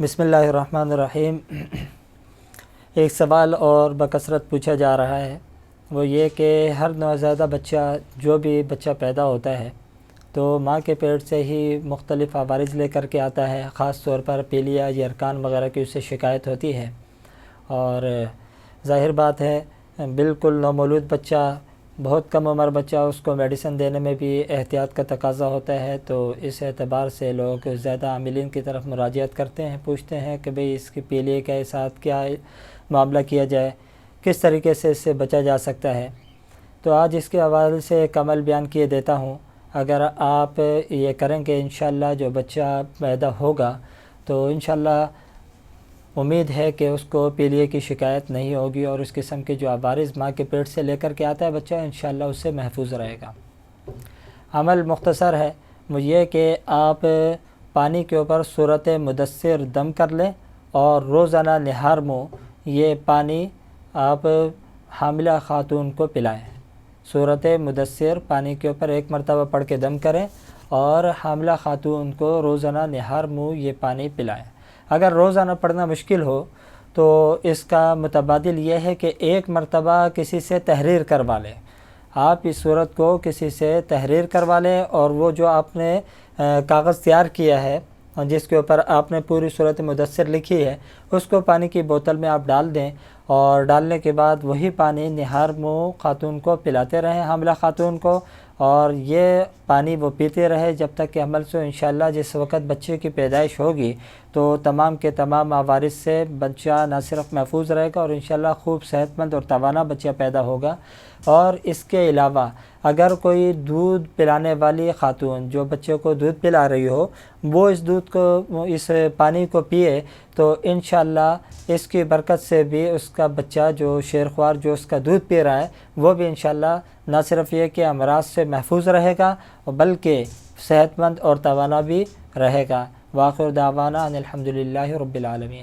بسم اللہ الرحمن الرحیم۔ ایک سوال اور بکثرت پوچھا جا رہا ہے، وہ یہ کہ ہر نوزائیدہ بچہ جو بھی بچہ پیدا ہوتا ہے تو ماں کے پیٹ سے ہی مختلف عوارض لے کر کے آتا ہے، خاص طور پر پیلیا یا ارکان وغیرہ کی اس سے شکایت ہوتی ہے، اور ظاہر بات ہے بالکل نومولود بچہ، بہت کم عمر بچہ، اس کو میڈیسن دینے میں بھی احتیاط کا تقاضا ہوتا ہے، تو اس اعتبار سے لوگ زیادہ عاملین کی طرف مراجعت کرتے ہیں، پوچھتے ہیں کہ بھئی اس کی پیلیے کے ساتھ کیا معاملہ کیا جائے، کس طریقے سے اس سے بچا جا سکتا ہے۔ تو آج اس کے حوالے سے ایک عمل بیان کیے دیتا ہوں۔ اگر آپ یہ کریں کہ انشاءاللہ جو بچہ پیدا ہوگا تو انشاءاللہ امید ہے کہ اس کو پیلیے کی شکایت نہیں ہوگی، اور اس قسم کے جو عوارض ماں کے پیٹ سے لے کر کے آتا ہے بچہ انشاءاللہ اس سے محفوظ رہے گا۔ عمل مختصر ہے، وہ یہ کہ آپ پانی کے اوپر صورت مدثر دم کر لیں اور روزانہ نہار منہ یہ پانی آپ حاملہ خاتون کو پلائیں۔ صورت مدثر پانی کے اوپر ایک مرتبہ پڑھ کے دم کریں اور حاملہ خاتون کو روزانہ نہار منہ یہ پانی پلائیں۔ اگر روزانہ پڑھنا مشکل ہو تو اس کا متبادل یہ ہے کہ ایک مرتبہ کسی سے تحریر کروا لیں۔ آپ اس صورت کو کسی سے تحریر کروا لیں، اور وہ جو آپ نے کاغذ تیار کیا ہے جس کے اوپر آپ نے پوری صورت مدثر لکھی ہے، اس کو پانی کی بوتل میں آپ ڈال دیں، اور ڈالنے کے بعد وہی پانی نہار منہ خاتون کو پلاتے رہیں، حاملہ خاتون کو، اور یہ پانی وہ پیتے رہے جب تک کہ حمل سے انشاءاللہ جس وقت بچے کی پیدائش ہوگی تو تمام کے تمام عوارض سے بچہ نہ صرف محفوظ رہے گا اور انشاءاللہ خوب صحت مند اور توانا بچہ پیدا ہوگا۔ اور اس کے علاوہ اگر کوئی دودھ پلانے والی خاتون جو بچے کو دودھ پلا رہی ہو وہ اس دودھ کو، اس پانی کو پیے تو انشاءاللہ اس کی برکت سے بھی اس کا بچہ جو شیرخوار جو اس کا دودھ پی رہا ہے وہ بھی انشاءاللہ نہ صرف یہ کہ امراض سے محفوظ رہے گا بلکہ صحت مند اور توانا بھی رہے گا۔ وآخر دعوانا ان الحمدللہ رب العالمین۔